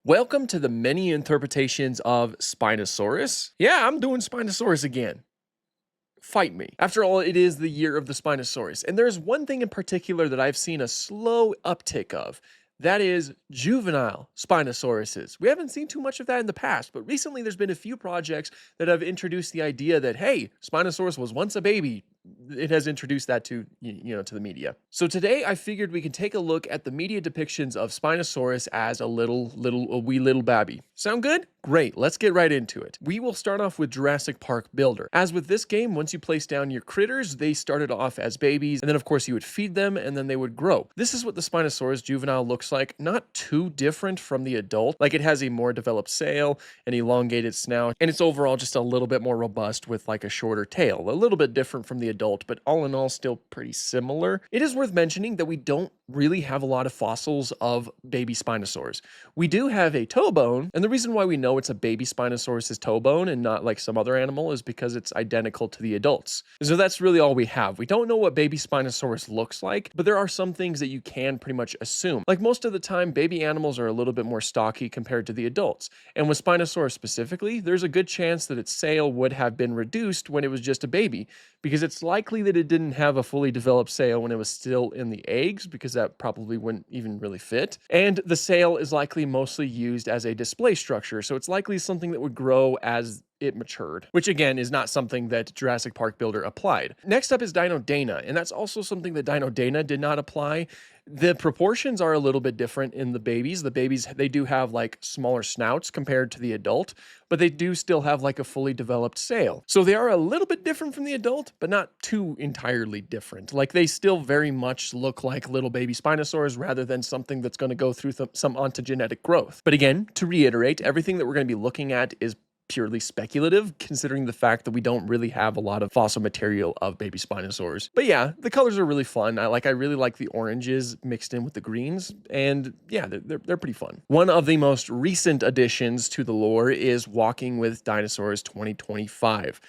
Welcome to the many interpretations of Spinosaurus. Yeah, I'm doing Spinosaurus again. Fight me. After all, it is the year of the Spinosaurus, and there's one thing in particular that I've seen a slow uptick of. That is juvenile Spinosauruses. We haven't seen too much of that in the past, but recently there's been a few projects that have introduced the idea that, hey, Spinosaurus was once a baby. It has introduced that to to the media. So today I figured we can take a look at the media depictions of Spinosaurus as a wee little babby. Sound good? Great, let's get right into it. We will start off with Jurassic Park Builder. As with this game, once you place down your critters, they started off as babies, and then of course you would feed them, and then they would grow. This is what the Spinosaurus juvenile looks like, not too different from the adult. Like, it has a more developed sail, an elongated snout, and it's overall just a little bit more robust with like a shorter tail. A little bit different from the adult, but all in all still pretty similar. It is worth mentioning that we don't really have a lot of fossils of baby Spinosaurs. We do have a toe bone, and the reason why we know it's a baby Spinosaurus' toe bone and not like some other animal is because it's identical to the adults. So that's really all we have. We don't know what baby Spinosaurus looks like, but there are some things that you can pretty much assume. Like, most of the time, baby animals are a little bit more stocky compared to the adults. And with Spinosaurus specifically, there's a good chance that its sail would have been reduced when it was just a baby, because it's likely that it didn't have a fully developed sail when it was still in the eggs, because that probably wouldn't even really fit. And the sail is likely mostly used as a display structure, so it's likely something that would grow as it matured, which again is not something that Jurassic Park Builder applied. Next up is Dino Dana, and that's also something that Dino Dana did not apply. The proportions are a little bit different in the babies. The babies, they do have like smaller snouts compared to the adult, but they do still have like a fully developed sail. So they are a little bit different from the adult, but not too entirely different. Like, they still very much look like little baby Spinosaurs rather than something that's going to go through some ontogenetic growth. But again, to reiterate, everything that we're going to be looking at is purely speculative, considering the fact that we don't really have a lot of fossil material of baby Spinosaurs. But yeah, the colors are really fun. I really like the oranges mixed in with the greens, and yeah, they're pretty fun. One of the most recent additions to the lore is Walking with Dinosaurs 2025.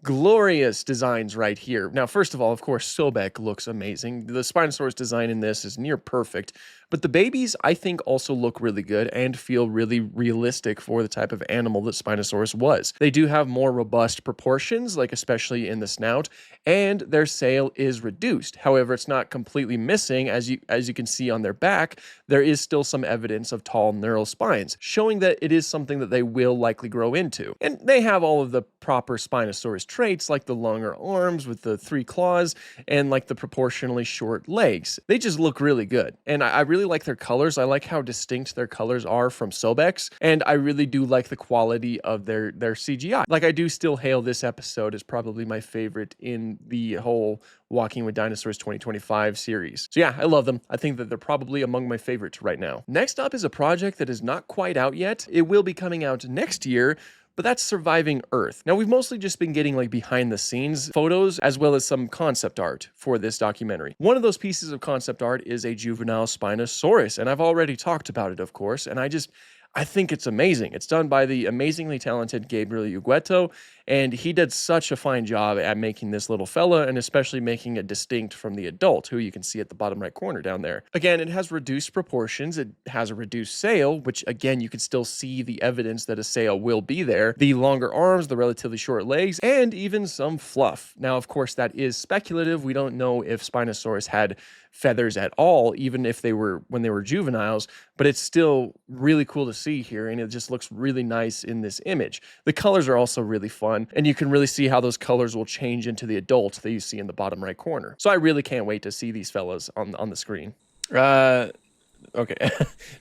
Glorious designs right here. Now, first of all, of course, Sobek looks amazing. The Spinosaurus design in this is near perfect, but the babies, I think, also look really good and feel really realistic for the type of animal that Spinosaurus was. They do have more robust proportions, like especially in the snout, and their sail is reduced. However, it's not completely missing. As you can see on their back, there is still some evidence of tall neural spines, showing that it is something that they will likely grow into. And they have all of the proper Spinosaurus traits, like the longer arms with the 3 claws and like the proportionally short legs. They just look really good, and I really like their colors. I like how distinct their colors are from Sobek's, and I really do like the quality of their CGI. Like, I do still hail this episode as probably my favorite in the whole Walking with Dinosaurs 2025 series. So yeah, I love them. I think that they're probably among my favorites right now. Next up is a project that is not quite out yet. It will be coming out next year, but that's Surviving Earth. Now, we've mostly just been getting like behind the scenes photos as well as some concept art for this documentary. One of those pieces of concept art is a juvenile Spinosaurus, and I've already talked about it, of course, and I think it's amazing. It's done by the amazingly talented Gabriel Ugueto, and he did such a fine job at making this little fella, and especially making it distinct from the adult, who you can see at the bottom right corner down there. Again, it has reduced proportions. It has a reduced sail, which again, you can still see the evidence that a sail will be there. The longer arms, the relatively short legs, and even some fluff. Now, of course, that is speculative. We don't know if Spinosaurus had feathers at all, even if they were when they were juveniles, but it's still really cool to see here, and it just looks really nice in this image. The colors are also really fun, and you can really see how those colors will change into the adult that you see in the bottom right corner. So I really can't wait to see these fellas on the screen. Okay.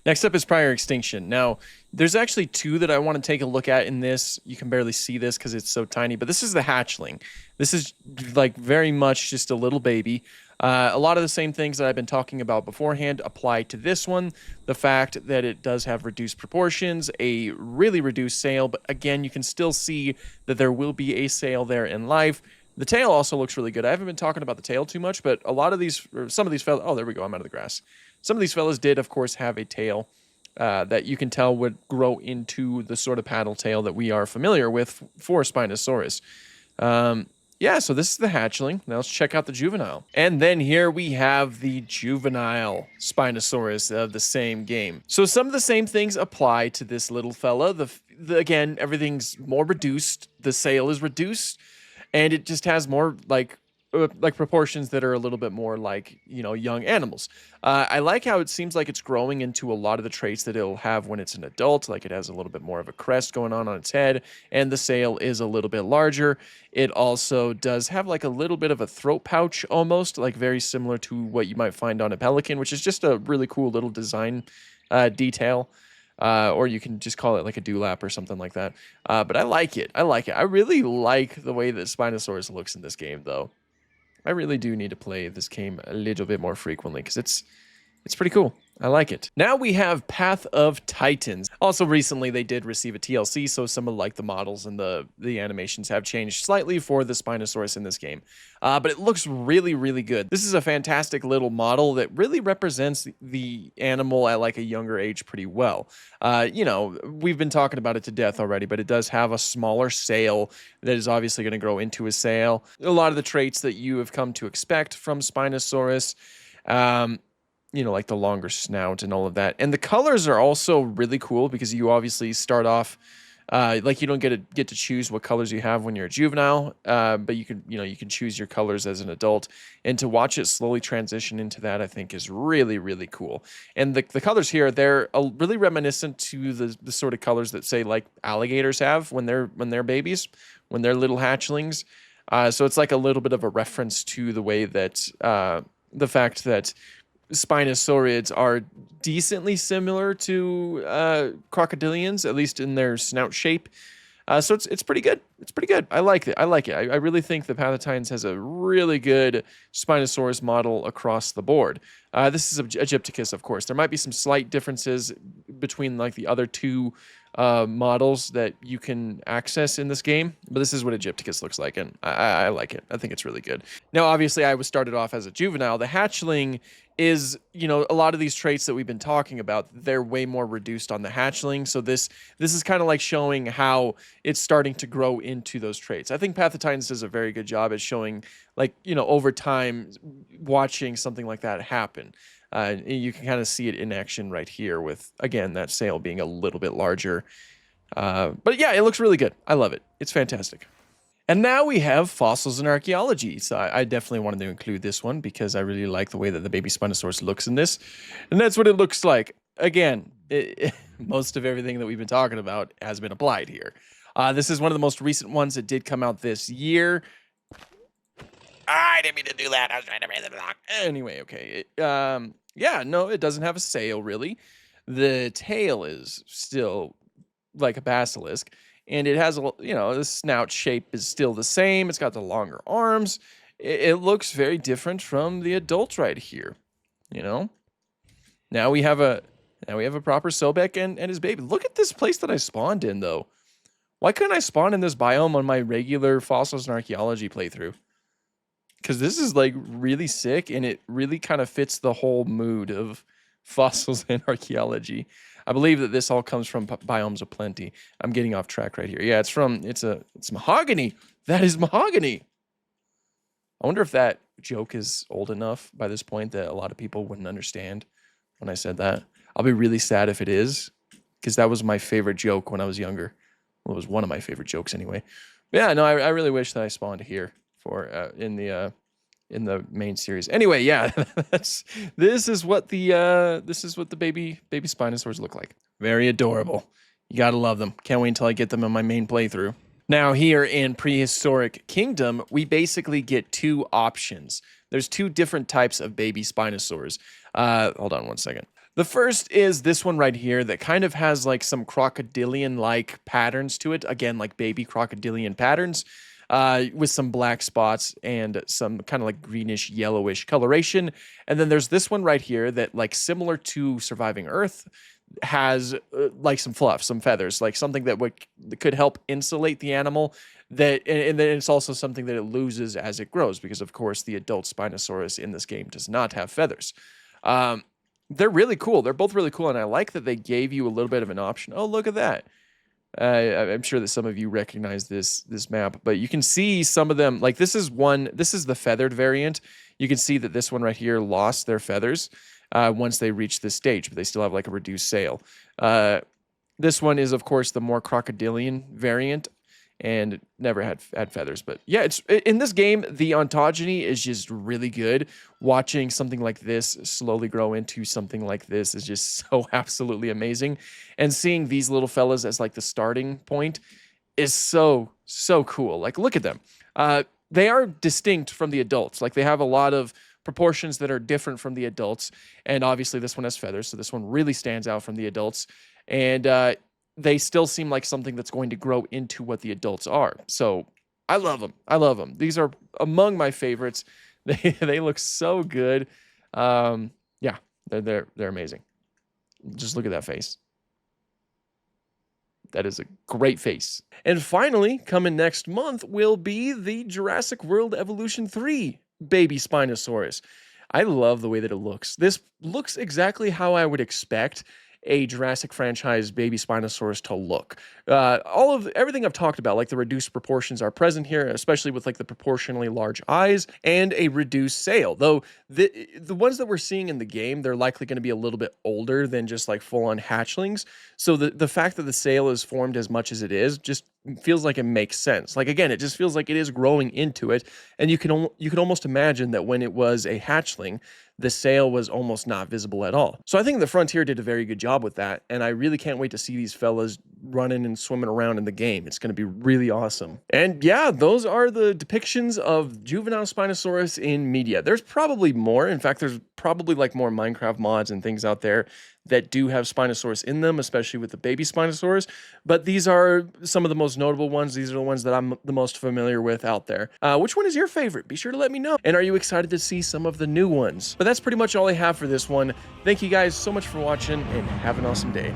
Next up is Prior Extinction. Now, there's actually 2 that I want to take a look at in this. You can barely see this because it's so tiny, but this is the hatchling. This is like very much just a little baby. A lot of the same things that I've been talking about beforehand apply to this one. The fact that it does have reduced proportions, a really reduced sail, but again, you can still see that there will be a sail there in life. The tail also looks really good. I haven't been talking about the tail too much, but some of these fellas, oh, there we go, I'm out of the grass. Some of these fellas did, of course, have a tail that you can tell would grow into the sort of paddle tail that we are familiar with for Spinosaurus. yeah, so this is the hatchling. Now let's check out the juvenile. And then here we have the juvenile Spinosaurus of the same game. So some of the same things apply to this little fella. Again, everything's more reduced. The sail is reduced, and it just has more like proportions that are a little bit more like, you know, young animals. I like how it seems like it's growing into a lot of the traits that it'll have when it's an adult. Like it has a little bit more of a crest going on its head, and the sail is a little bit larger. It also does have like a little bit of a throat pouch, almost like very similar to what you might find on a pelican, which is just a really cool little design detail. Or you can just call it like a dewlap or something like that. But I like it. I like it. I really like the way that Spinosaurus looks in this game, though. I really do need to play this game a little bit more frequently because it's pretty cool. I like it. Now we have Path of Titans. Also recently they did receive a TLC, so some of like the models and the animations have changed slightly for the Spinosaurus in this game. But it looks really, really good. This is a fantastic little model that really represents the animal at like a younger age pretty well. You know, we've been talking about it to death already, but it does have a smaller sail that is obviously going to grow into a sail. A lot of the traits that you have come to expect from Spinosaurus. You know, like the longer snout and all of that. And the colors are also really cool because you obviously start off, like you don't get to choose what colors you have when you're a juvenile, but you can choose your colors as an adult. And to watch it slowly transition into that, I think is really, really cool. And the colors here, they're really reminiscent to the sort of colors that say like alligators have when they're babies, when they're little hatchlings. So it's like a little bit of a reference to the way that the fact that Spinosaurids are decently similar to crocodilians, at least in their snout shape. So it's pretty good. It's pretty good. I like it. I like it. I really think the Path of Titans has a really good Spinosaurus model across the board. This is Egypticus, of course. There might be some slight differences between like the other two models that you can access in this game, but this is what Egypticus looks like, and I like it. I think it's really good. Now, obviously, I was started off as a juvenile. The hatchling is, you know, a lot of these traits that we've been talking about, they're way more reduced on the hatchling. So this is kind of like showing how it's starting to grow into those traits. I think Path of Titans does a very good job at showing, like, you know, over time, watching something like that happen. You can kind of see it in action right here with, again, that sail being a little bit larger. But yeah, it looks really good. I love it. It's fantastic. And now we have fossils and archaeology. So I definitely wanted to include this one because I really like the way that the baby Spinosaurus looks in this. And that's what it looks like. Again, most of everything that we've been talking about has been applied here. This is one of the most recent ones that did come out this year. I didn't mean to do that. I was trying to raise the block. Anyway, okay. Yeah, no, it doesn't have a sail, really. The tail is still like a basilisk. And it has, you know, the snout shape is still the same. It's got the longer arms. It looks very different from the adult right here, you know? Now we have a proper Sobek and his baby. Look at this place that I spawned in, though. Why couldn't I spawn in this biome on my regular fossils and archaeology playthrough? Because this is like really sick, and it really kind of fits the whole mood of fossils and archaeology. I believe that this all comes from Biomes of Plenty. I'm getting off track right here. Yeah, it's mahogany. That is mahogany. I wonder if that joke is old enough by this point that a lot of people wouldn't understand when I said that. I'll be really sad if it is, because that was my favorite joke when I was younger. Well, it was one of my favorite jokes anyway. But yeah, no, I really wish that I spawned here for in the main series. Anyway, yeah, this is what the baby Spinosaurs look like. Very adorable. You gotta love them. Can't wait until I get them in my main playthrough. Now here in Prehistoric Kingdom, we basically get two options. There's two different types of baby Spinosaurs. Hold on one second. The first is this one right here that kind of has like some crocodilian-like patterns to it. Again, like baby crocodilian patterns. With some black spots and some kind of like greenish, yellowish coloration. And then there's this one right here that, like, similar to Surviving Earth, has like some fluff, some feathers, like something that could help insulate the animal. And then it's also something that it loses as it grows, because of course the adult Spinosaurus in this game does not have feathers. They're really cool. They're both really cool, and I like that they gave you a little bit of an option. Oh, look at that. I'm sure that some of you recognize this map, but you can see some of them. Like this is one. This is the feathered variant. You can see that this one right here lost their feathers once they reached this stage, but they still have like a reduced sail. This one is, of course, the more crocodilian variant, and never had feathers. But yeah, it's in this game, the ontogeny is just really good. Watching something like this slowly grow into something like this is just so absolutely amazing. And seeing these little fellas as like the starting point is so cool. Like, look at them. They are distinct from the adults. Like, they have a lot of proportions that are different from the adults. And obviously this one has feathers, so this one really stands out from the adults. And they still seem like something that's going to grow into what the adults are. So I love them. I love them. These are among my favorites. They look so good. Yeah, they're amazing. Just look at that face. That is a great face. And finally, coming next month will be the Jurassic World Evolution 3 baby Spinosaurus. I love the way that it looks. This looks exactly how I would expect a Jurassic franchise baby Spinosaurus to look. Everything I've talked about, like the reduced proportions, are present here, especially with like the proportionally large eyes and a reduced sail. Though the ones that we're seeing in the game, they're likely going to be a little bit older than just like full-on hatchlings. So the fact that the sail is formed as much as it is just feels like it makes sense. Like, again, it just feels like it is growing into it, and you can almost imagine that when it was a hatchling, the sail was almost not visible at all. So I think the Frontier did a very good job with that, and I really can't wait to see these fellas running and swimming around in the game. It's going to be really awesome. And yeah, those are the depictions of juvenile Spinosaurus in media. There's probably more. In fact, there's probably like more Minecraft mods and things out there that do have Spinosaurus in them, especially with the baby Spinosaurus. But these are some of the most notable ones. These are the ones that I'm the most familiar with out there. Which one is your favorite? Be sure to let me know. And are you excited to see some of the new ones? But that's pretty much all I have for this one. Thank you guys so much for watching, and have an awesome day.